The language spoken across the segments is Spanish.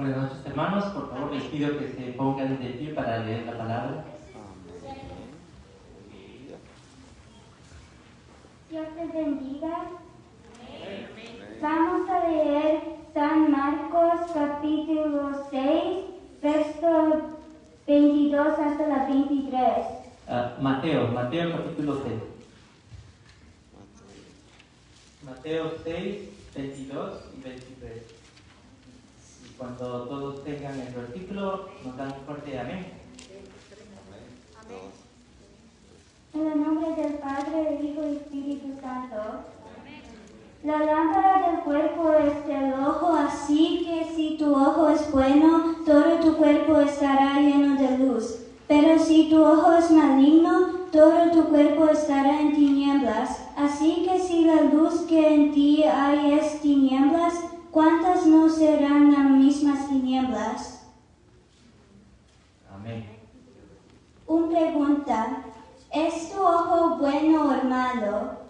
Buenas noches, hermanos. Por favor, les pido que se pongan de pie para leer la palabra. Dios te bendiga. Vamos a leer San Marcos capítulo 6, verso 22 hasta la 23. Mateo capítulo 6. Mateo 6, 22 y 23. Y cuando todos tengan el versículo, nos dan un fuerte amén. En el nombre del Padre, del Hijo y Espíritu Santo. La lámpara del cuerpo es el ojo, así que si tu ojo es bueno, todo tu cuerpo estará lleno de luz. Pero si tu ojo es maligno, todo tu cuerpo estará en tinieblas. Así que si la luz que en ti hay es tinieblas, ¿cuántas no serán las mismas tinieblas? Amén. Una pregunta. ¿Es tu ojo bueno o malo?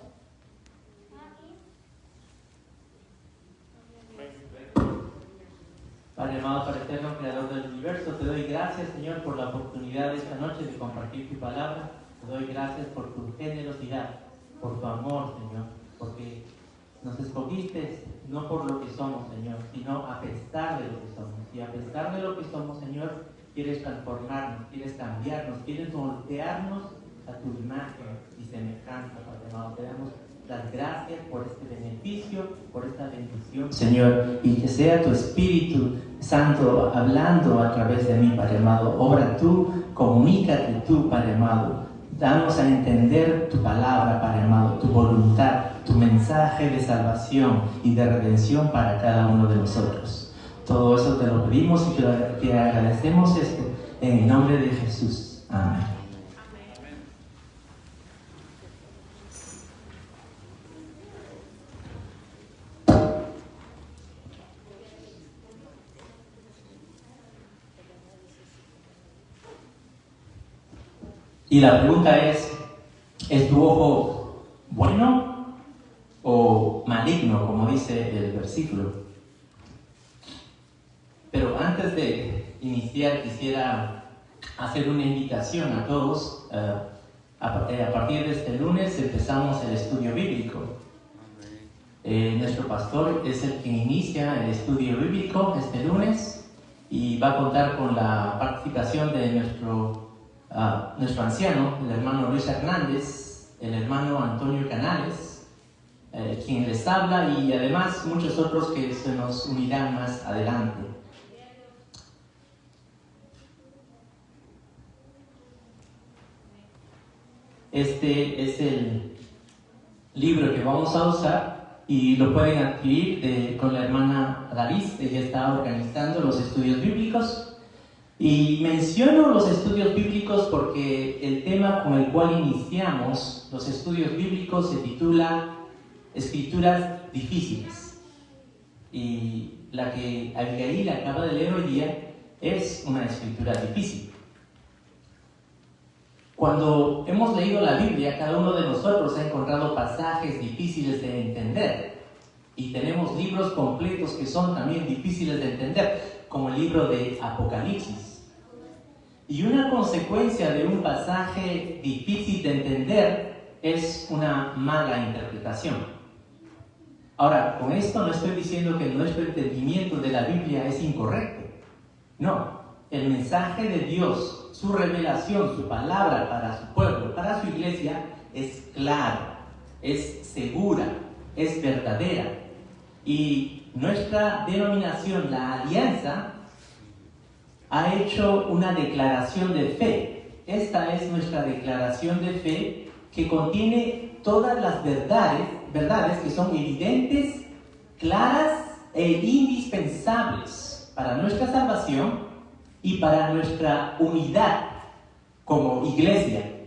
Padre amado, Padre eterno, creador del universo, te doy gracias, Señor, por la oportunidad de esta noche de compartir tu palabra. Te doy gracias por tu generosidad, por tu amor, Señor, porque nos escogiste no por lo que somos, Señor, sino a pesar de lo que somos. Y a pesar de lo que somos, Señor, quieres transformarnos, quieres cambiarnos, quieres moldearnos a tu imagen y semejanza, Padre amado. Te damos las gracias por este beneficio, por esta bendición, Señor, y que sea tu Espíritu Santo hablando a través de mí, Padre amado. Obra tú, comunícate tú, Padre amado. Danos a entender tu palabra, Padre amado, tu voluntad, tu mensaje de salvación y de redención para cada uno de nosotros. Todo eso te lo pedimos y te agradecemos esto en el nombre de Jesús. Amén. Y la pregunta ¿es tu ojo bueno o maligno, como dice el versículo? Pero antes de iniciar, quisiera hacer una invitación a todos. A partir de este lunes empezamos el estudio bíblico. Nuestro pastor es el que inicia el estudio bíblico este lunes y va a contar con la participación de nuestro anciano, el hermano Luis Hernández, el hermano Antonio Canales, quien les habla, y además muchos otros que se nos unirán más adelante. Este es el libro que vamos a usar y lo pueden adquirir con la hermana Dalis. Ella está organizando los estudios bíblicos. Y menciono los estudios bíblicos porque el tema con el cual iniciamos los estudios bíblicos se titula Escrituras Difíciles. Y la que Abigail acaba de leer hoy día es una escritura difícil. Cuando hemos leído la Biblia, cada uno de nosotros ha encontrado pasajes difíciles de entender. Y tenemos libros completos que son también difíciles de entender, como el libro de Apocalipsis. Y una consecuencia de un pasaje difícil de entender es una mala interpretación. Ahora, con esto no estoy diciendo que nuestro entendimiento de la Biblia es incorrecto. No, el mensaje de Dios, su revelación, su palabra para su pueblo, para su iglesia, es clara, es segura, es verdadera. Y nuestra denominación, la Alianza, ha hecho una declaración de fe. Esta es nuestra declaración de fe, que contiene todas las verdades que son evidentes, claras e indispensables para nuestra salvación y para nuestra unidad como iglesia.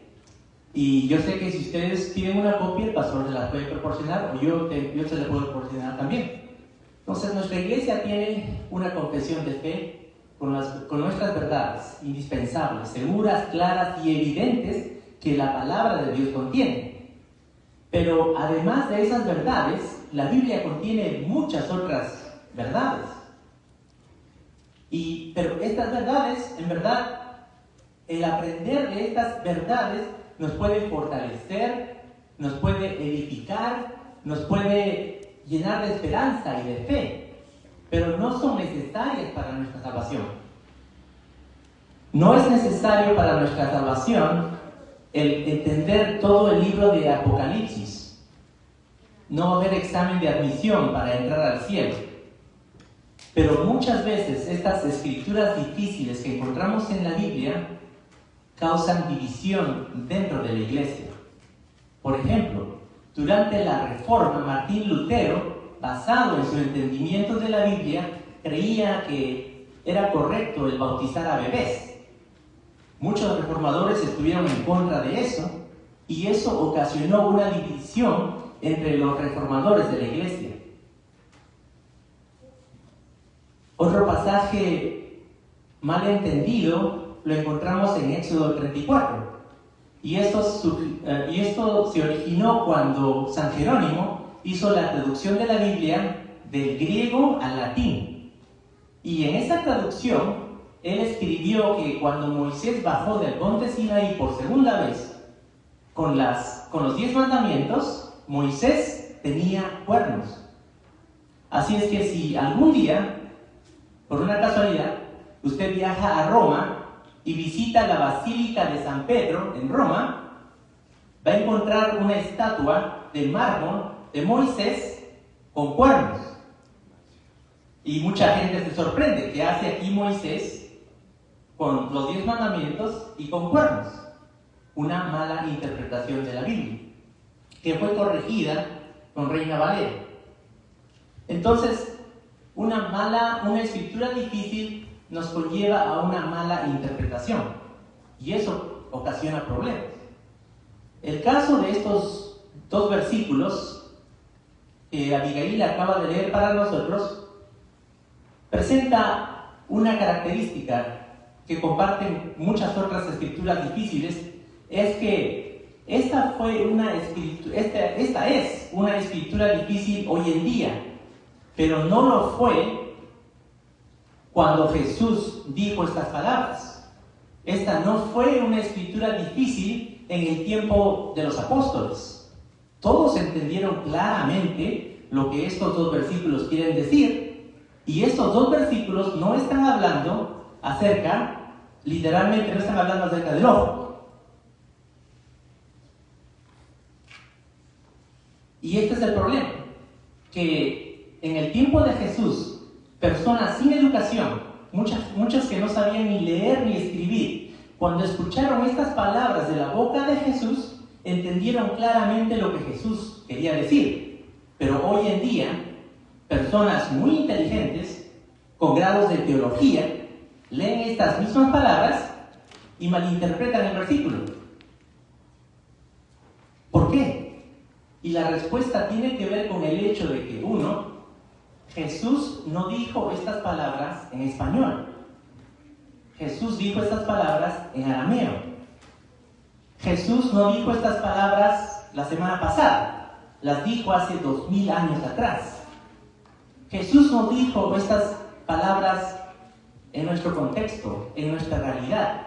Y yo sé que si ustedes piden una copia, el pastor se la puede proporcionar, o yo se la puedo proporcionar también. Entonces, nuestra iglesia tiene una confesión de fe con nuestras verdades indispensables, seguras, claras y evidentes que la palabra de Dios contiene. Pero además de esas verdades, la Biblia contiene muchas otras verdades. Pero estas verdades, en verdad, el aprender de estas verdades nos puede fortalecer, nos puede edificar, nos puede llenar de esperanza y de fe, pero no son necesarias para nuestra salvación. No es necesario para nuestra salvación el entender todo el libro de Apocalipsis. No va a haber examen de admisión para entrar al cielo. Pero muchas veces estas escrituras difíciles que encontramos en la Biblia causan división dentro de la iglesia. Por ejemplo, durante la Reforma, Martín Lutero, basado en su entendimiento de la Biblia, creía que era correcto el bautizar a bebés. Muchos reformadores estuvieron en contra de eso, y eso ocasionó una división entre los reformadores de la iglesia. Otro pasaje mal entendido lo encontramos en Éxodo 34. Y esto se originó cuando San Jerónimo hizo la traducción de la Biblia del griego al latín. Y en esa traducción, él escribió que cuando Moisés bajó del monte Sinaí por segunda vez con los 10 mandamientos, Moisés tenía cuernos. Así es que si algún día, por una casualidad, usted viaja a Roma y visita la Basílica de San Pedro en Roma, va a encontrar una estatua de mármol de Moisés con cuernos. Y mucha gente se sorprende, ¿qué hace aquí Moisés con los 10 mandamientos y con cuernos? Una mala interpretación de la Biblia, que fue corregida con Reina Valera. Entonces, una escritura difícil nos conlleva a una mala interpretación, y eso ocasiona problemas. El caso de estos 2 versículos que Abigail acaba de leer para nosotros presenta una característica que comparten muchas otras escrituras difíciles, es que esta es una escritura difícil hoy en día, pero no lo fue cuando Jesús dijo estas palabras. Esta no fue una escritura difícil en el tiempo de los apóstoles. Todos entendieron claramente lo que estos 2 versículos quieren decir, y estos 2 versículos no están hablando literalmente no están hablando acerca del ojo. Y este es el problema, que en el tiempo de Jesús, personas sin educación, muchas que no sabían ni leer ni escribir, cuando escucharon estas palabras de la boca de Jesús, entendieron claramente lo que Jesús quería decir. Pero hoy en día, personas muy inteligentes, con grados de teología, leen estas mismas palabras y malinterpretan el versículo. ¿Por qué? Y la respuesta tiene que ver con el hecho de que, Jesús no dijo estas palabras en español. Jesús dijo estas palabras en arameo. Jesús no dijo estas palabras la semana pasada, las dijo hace 2000 años atrás. Jesús no dijo estas palabras en nuestro contexto, en nuestra realidad.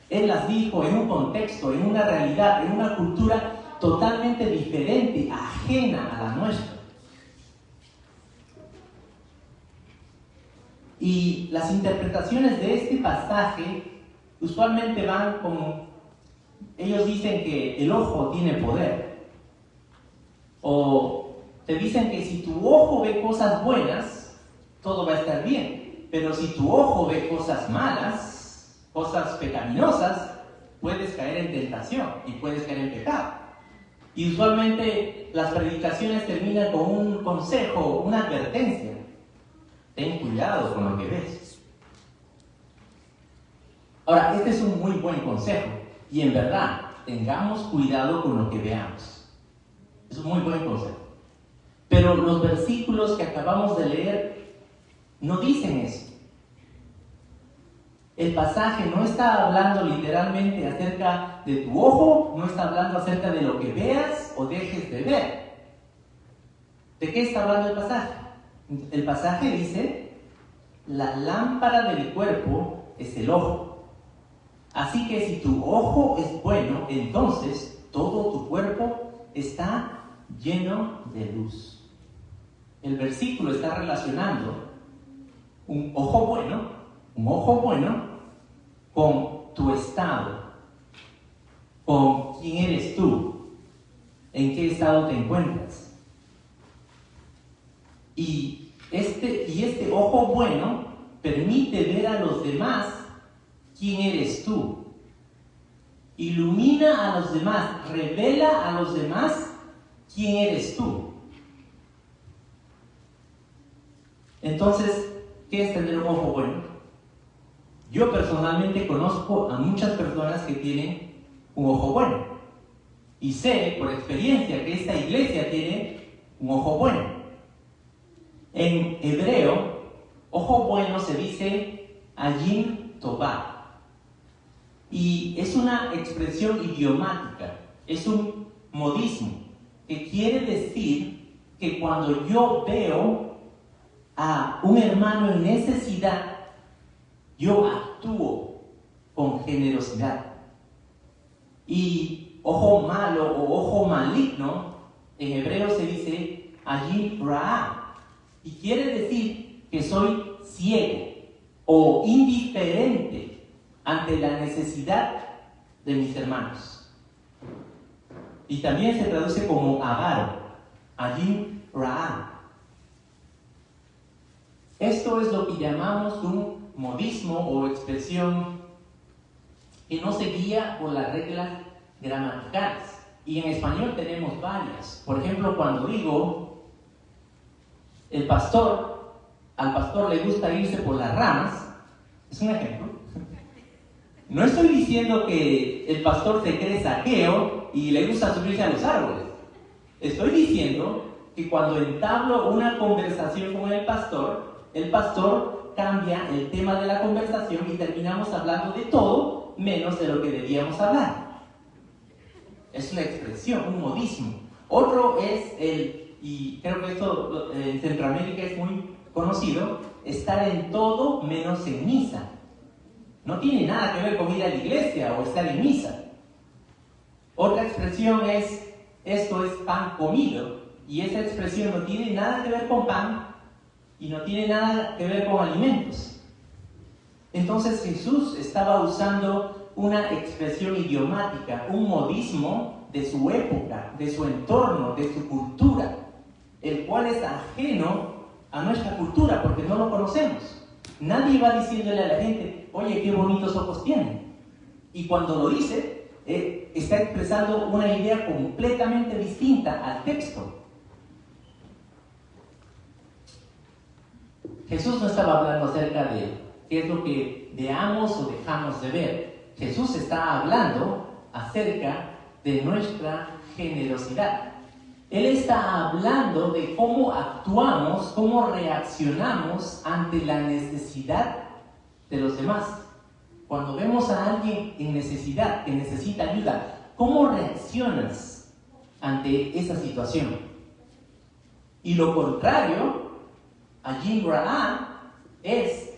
Él las dijo en un contexto, en una realidad, en una cultura totalmente diferente, ajena a la nuestra. Y las interpretaciones de este pasaje usualmente van como, ellos dicen que el ojo tiene poder, o te dicen que si tu ojo ve cosas buenas, todo va a estar bien, pero si tu ojo ve cosas malas, cosas pecaminosas, puedes caer en tentación y puedes caer en pecado. Y usualmente las predicaciones terminan con un consejo, una advertencia: ten cuidado con lo que ves. Ahora, este es un muy buen consejo, y en verdad, tengamos cuidado con lo que veamos. Es un muy buen consejo. Pero los versículos que acabamos de leer no dicen eso. El pasaje no está hablando literalmente acerca de tu ojo, no está hablando acerca de lo que veas o dejes de ver. ¿De qué está hablando el pasaje? El pasaje dice la lámpara del cuerpo es el ojo. Así que si tu ojo es bueno, entonces todo tu cuerpo está lleno de luz. El versículo está relacionando un ojo bueno con tu estado, con quién eres tú, en qué estado te encuentras. Y este ojo bueno permite ver a los demás quién eres tú. Ilumina a los demás, revela a los demás quién eres tú. Entonces, ¿qué es tener un ojo bueno? Yo personalmente conozco a muchas personas que tienen un ojo bueno. Y sé por experiencia que esta iglesia tiene un ojo bueno. En hebreo, ojo bueno se dice Ayin Tová. Y es una expresión idiomática, es un modismo que quiere decir que cuando yo veo a un hermano en necesidad, yo actúo con generosidad. Y ojo malo o ojo maligno, en hebreo se dice Ayin Ra, y quiere decir que soy ciego o indiferente ante la necesidad de mis hermanos. Y también se traduce como avaro, Ayin Ra. Esto es lo que llamamos un modismo o expresión que no se guía por las reglas gramaticales. Y en español tenemos varias. Por ejemplo, cuando digo, al pastor le gusta irse por las ramas, es un ejemplo. No estoy diciendo que el pastor se cree saqueo y le gusta subirse a los árboles. Estoy diciendo que cuando entablo una conversación con el pastor cambia el tema de la conversación y terminamos hablando de todo menos de lo que debíamos hablar. Es una expresión, un modismo. Otro es y creo que esto en Centroamérica es muy conocido, estar en todo menos en misa. No tiene nada que ver con ir a la iglesia o estar en misa. Otra expresión es, esto es pan comido, y esa expresión no tiene nada que ver con pan y no tiene nada que ver con alimentos. Entonces Jesús estaba usando una expresión idiomática, un modismo de su época, de su entorno, de su cultura, el cual es ajeno a nuestra cultura porque no lo conocemos. Nadie va diciéndole a la gente, oye, qué bonitos ojos tienen. Y cuando lo dice, está expresando una idea completamente distinta al texto. Jesús no estaba hablando acerca de qué es lo que veamos o dejamos de ver. Jesús está hablando acerca de nuestra generosidad. Él está hablando de cómo actuamos, cómo reaccionamos ante la necesidad de los demás. Cuando vemos a alguien en necesidad, que necesita ayuda, ¿cómo reaccionas ante esa situación? Y lo contrario, Ayin Ra, es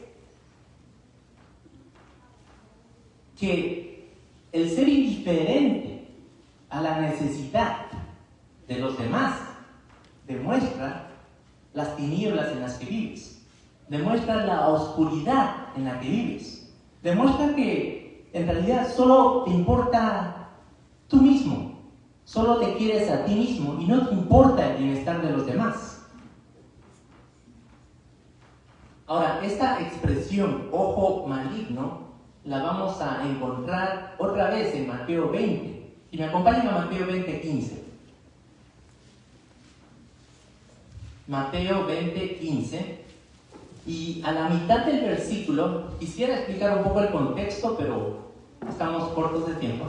que el ser indiferente a la necesidad de los demás demuestra las tinieblas en las que vives, demuestra la oscuridad en la que vives, demuestra que en realidad solo te importa tú mismo, solo te quieres a ti mismo y no te importa el bienestar de los demás. Ahora, esta expresión, ojo maligno, la vamos a encontrar otra vez en Mateo 20. Si me acompañan a Mateo 20:15. Mateo 20:15. Y a la mitad del versículo, quisiera explicar un poco el contexto, pero estamos cortos de tiempo.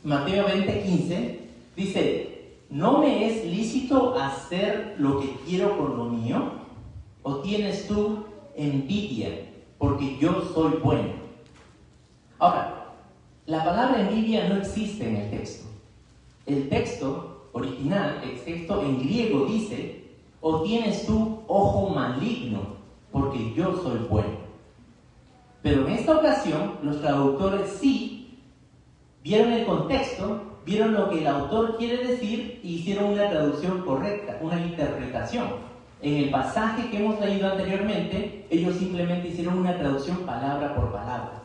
Mateo 20:15 dice, ¿no me es lícito hacer lo que quiero con lo mío? ¿O tienes tú envidia porque yo soy bueno? Ahora, la palabra envidia no existe en el texto. El texto original, el texto en griego dice, ¿o tienes tú ojo maligno porque yo soy bueno. Pero en esta ocasión, los traductores sí vieron el contexto, vieron lo que el autor quiere decir y hicieron una traducción correcta, una interpretación. En el pasaje que hemos leído anteriormente, ellos simplemente hicieron una traducción palabra por palabra.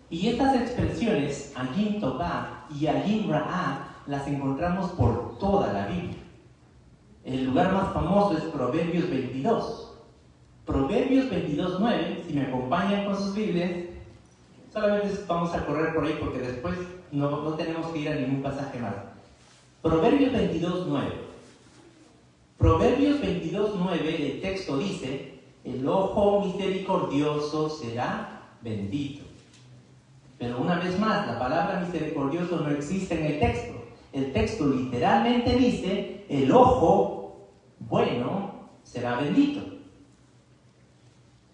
Y estas expresiones, Ayim Tobá y Ayim Ra'ah, las encontramos por toda la Biblia. El lugar más famoso es Proverbios 22. Proverbios 22:9, si me acompañan con sus Biblias, solamente vamos a correr por ahí porque después no tenemos que ir a ningún pasaje más. Proverbios 22:9. Proverbios 22:9, el texto dice: el ojo misericordioso será bendito. Pero una vez más, la palabra misericordioso no existe en el texto. El texto literalmente dice: el ojo bueno será bendito.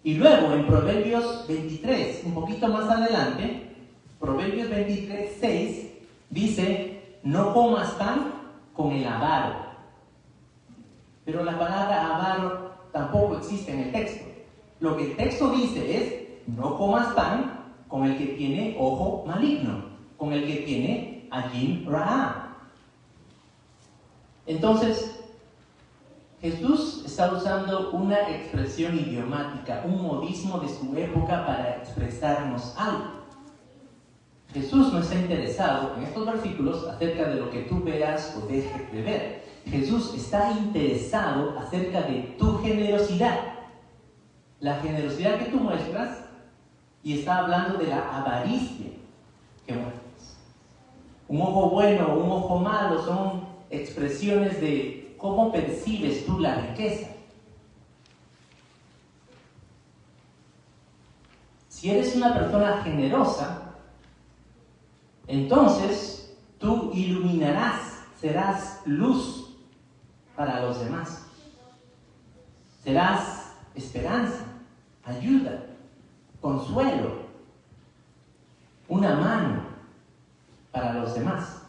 Y luego en Proverbios 23, un poquito más adelante, Proverbios 23:6 dice: no comas pan con el avaro. Pero la palabra avaro tampoco existe en el texto. Lo que el texto dice es: no comas pan con el que tiene ojo maligno, con el que tiene Ayim Ra'ah. Entonces, Jesús está usando una expresión idiomática, un modismo de su época para expresarnos algo. Jesús no está interesado en estos versículos acerca de lo que tú veas o dejes de ver. Jesús está interesado acerca de tu generosidad, la generosidad que tú muestras, y está hablando de la avaricia que muestras. Un ojo bueno o un ojo malo son expresiones de cómo percibes tú la riqueza. Si eres una persona generosa, entonces tú iluminarás, serás luz para los demás. Serás esperanza, ayuda, consuelo, una mano para los demás.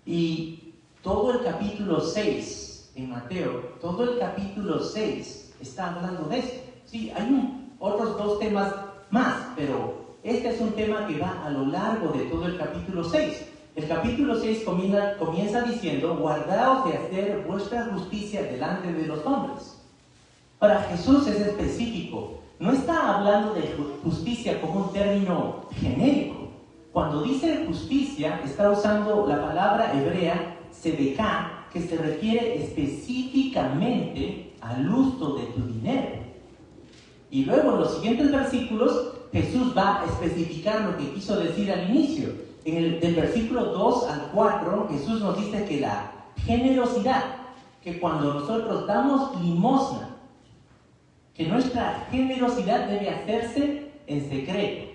Y todo el capítulo 6 en Mateo, todo el capítulo 6 está hablando de esto. Sí, hay otros dos temas más, pero este es un tema que va a lo largo de todo el capítulo 6. El capítulo 6 comienza diciendo: guardaos de hacer vuestra justicia delante de los hombres. Para Jesús es específico. No está hablando de justicia como un término genérico. Cuando dice justicia, está usando la palabra hebrea sedeká, que se refiere específicamente al uso de tu dinero. Y luego en los siguientes versículos, Jesús va a especificar lo que quiso decir al inicio. Del versículo 2 al 4, Jesús nos dice que la generosidad, que cuando nosotros damos limosna, que nuestra generosidad debe hacerse en secreto,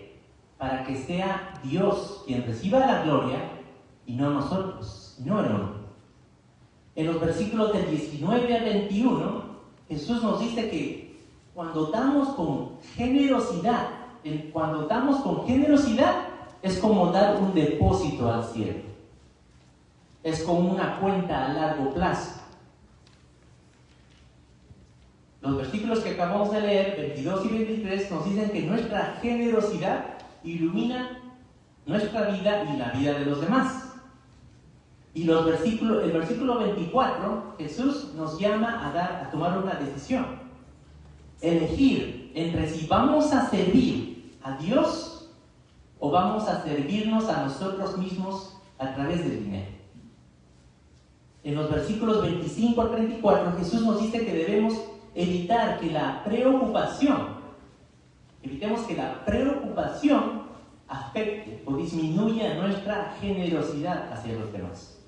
para que sea Dios quien reciba la gloria y no nosotros, no el hombre. En los versículos del 19 al 21, Jesús nos dice que cuando damos con generosidad, es como dar un depósito al cielo. Es como una cuenta a largo plazo. Los versículos que acabamos de leer, 22 y 23, nos dicen que nuestra generosidad ilumina nuestra vida y la vida de los demás. Y el versículo 24, Jesús nos llama a tomar una decisión. Elegir entre si vamos a servir a Dios o vamos a servirnos a nosotros mismos a través del dinero. En los versículos 25 al 34, Jesús nos dice que debemos evitemos que la preocupación afecte o disminuya nuestra generosidad hacia los demás.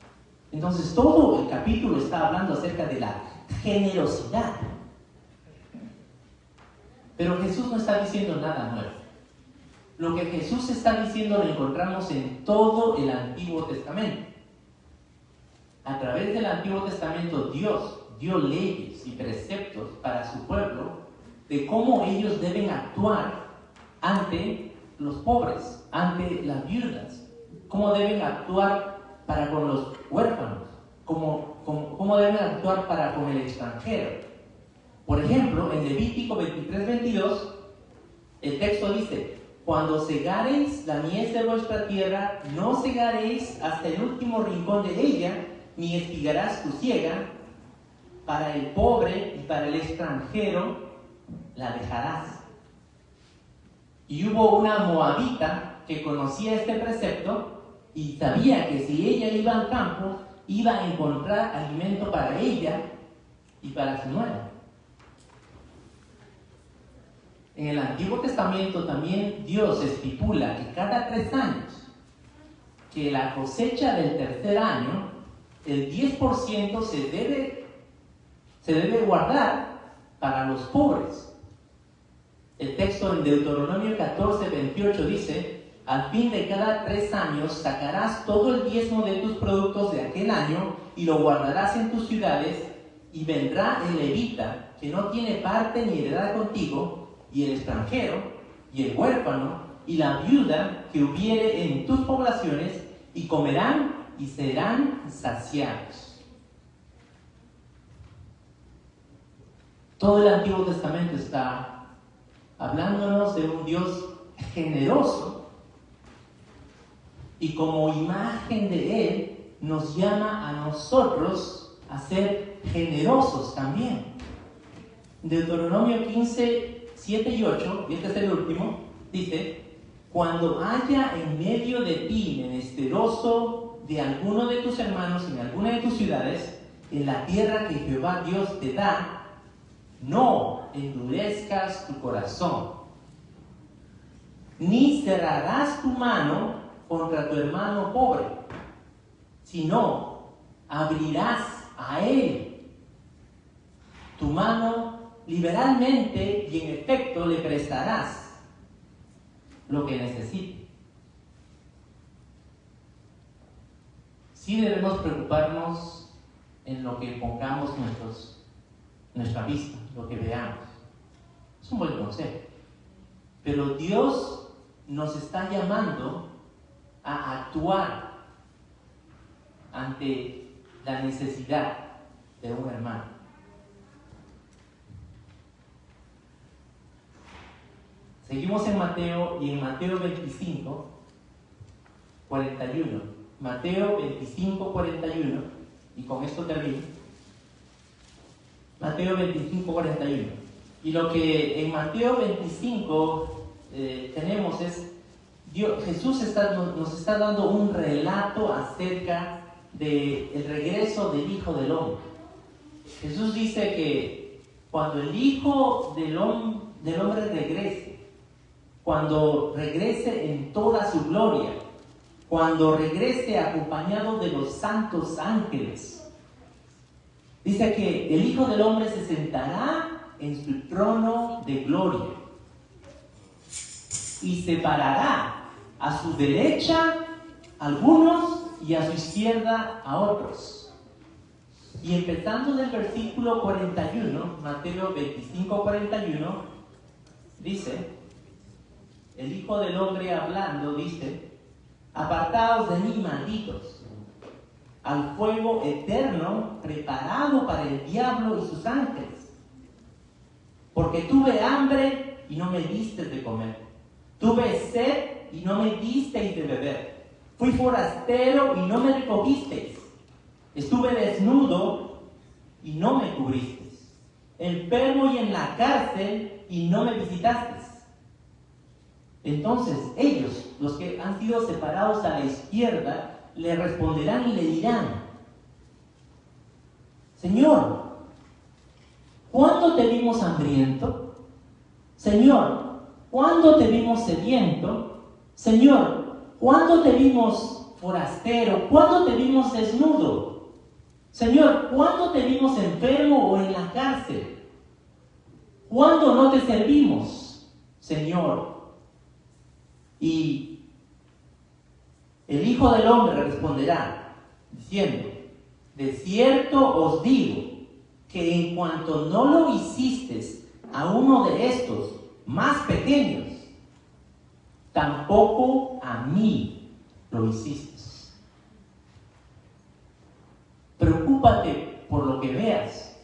Entonces todo el capítulo está hablando acerca de la generosidad. Pero Jesús no está diciendo nada nuevo. Lo que Jesús está diciendo lo encontramos en todo el Antiguo Testamento. A través del Antiguo Testamento, Dios dio leyes y preceptos para su pueblo de cómo ellos deben actuar ante los pobres, ante las viudas, cómo deben actuar para con los huérfanos, cómo deben actuar para con el extranjero. Por ejemplo, en Levítico 23:22, el texto dice: cuando segareis la mies de vuestra tierra, no segaréis hasta el último rincón de ella, ni espigarás tu siega. Para el pobre y para el extranjero la dejarás. Y hubo una moabita que conocía este precepto y sabía que si ella iba al campo, iba a encontrar alimento para ella y para su nuera. En el Antiguo Testamento también Dios estipula que cada 3 años, que la cosecha del tercer año, el 10% se debe guardar para los pobres. El texto en Deuteronomio 14:28 dice: al fin de cada 3 años sacarás todo el diezmo de tus productos de aquel año y lo guardarás en tus ciudades, y vendrá el levita que no tiene parte ni heredad contigo, y el extranjero, y el huérfano, y la viuda que hubiere en tus poblaciones, y comerán y serán saciados. Todo el Antiguo Testamento está hablándonos de un Dios generoso, y como imagen de Él nos llama a nosotros a ser generosos también. Deuteronomio 15:7 y 8, y este es el último, dice: cuando haya en medio de ti menesteroso de alguno de tus hermanos en alguna de tus ciudades, en la tierra que Jehová Dios te da, no endurezcas tu corazón, ni cerrarás tu mano contra tu hermano pobre, sino abrirás a él tu mano liberalmente, y en efecto le prestarás lo que necesite. Sí debemos preocuparnos en lo que pongamos nuestra vista, lo que veamos. Es un buen consejo. Pero Dios nos está llamando a actuar ante la necesidad de un hermano. Seguimos en Mateo, y en Mateo 25:41. Mateo 25:41, y con esto termino. Mateo 25:41. Y lo que en Mateo 25 tenemos es, Jesús nos está dando un relato acerca del regreso del Hijo del Hombre. Jesús dice que cuando el Hijo del Hombre regrese, cuando regrese en toda su gloria, cuando regrese acompañado de los santos ángeles, dice que el Hijo del Hombre se sentará en su trono de gloria y separará a su derecha a algunos y a su izquierda a otros. Y empezando del versículo 41, Mateo 25:41, dice, el Hijo del Hombre hablando, dice: apartaos de mí, malditos, al fuego eterno preparado para el diablo y sus ángeles. Porque tuve hambre y no me disteis de comer, tuve sed y no me disteis de beber, fui forastero y no me recogisteis, estuve desnudo y no me cubristeis, enfermo y en la cárcel y no me visitasteis. Entonces ellos, los que han sido separados a la izquierda, le responderán y le dirán: Señor, ¿cuándo te vimos hambriento? Señor, ¿cuándo te vimos sediento? Señor, ¿cuándo te vimos forastero? ¿Cuándo te vimos desnudo? Señor, ¿cuándo te vimos enfermo o en la cárcel? ¿Cuándo no te servimos, Señor? Y el Hijo del Hombre responderá diciendo: de cierto os digo que en cuanto no lo hicisteis a uno de estos más pequeños, tampoco a mí lo hicisteis. Preocúpate por lo que veas,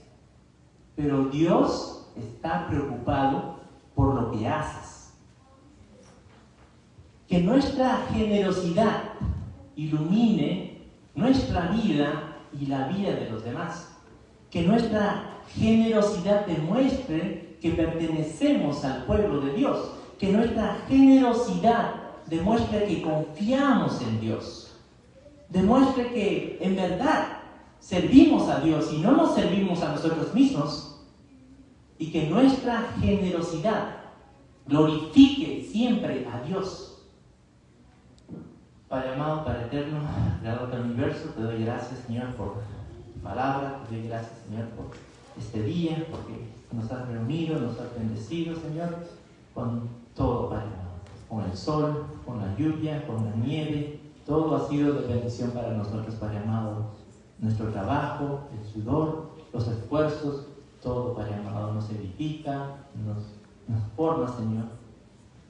pero Dios está preocupado por lo que haces. Que nuestra generosidad ilumine nuestra vida y la vida de los demás. Que nuestra generosidad demuestre que pertenecemos al pueblo de Dios. Que nuestra generosidad demuestre que confiamos en Dios. Demuestre que en verdad servimos a Dios y no nos servimos a nosotros mismos. Y que nuestra generosidad glorifique siempre a Dios. Padre amado, Padre eterno, Creador del universo, te doy gracias, Señor, por tu palabra. Te doy gracias, Señor, por este día, porque nos has reunido, nos has bendecido, Señor, con todo, Padre amado. Con el sol, con la lluvia, con la nieve. Todo ha sido de bendición para nosotros, Padre amado. Nuestro trabajo, el sudor, los esfuerzos, todo, Padre amado, nos edifica, nos forma, Señor.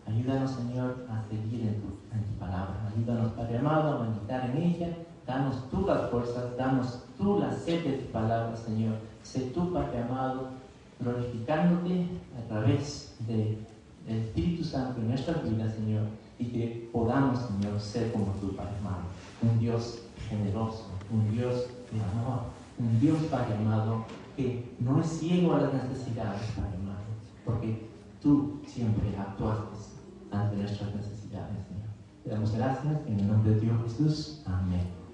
Ayúdanos, Señor, a seguir en tu palabra. Ayúdanos, Padre amado, a meditar en ella. Danos tú las fuerzas, danos tú la sed de tu palabra, Señor. Sé tú, Padre amado, glorificándote a través del Espíritu Santo en nuestras vidas, Señor. Y que podamos, Señor, ser como tú, Padre amado. Un Dios generoso, un Dios de amor, un Dios, Padre amado, que no es ciego a las necesidades, Padre amado, porque tú siempre actuaste ante nuestras necesidades, Señor. Te damos gracias en el nombre de Dios Jesús. Amén.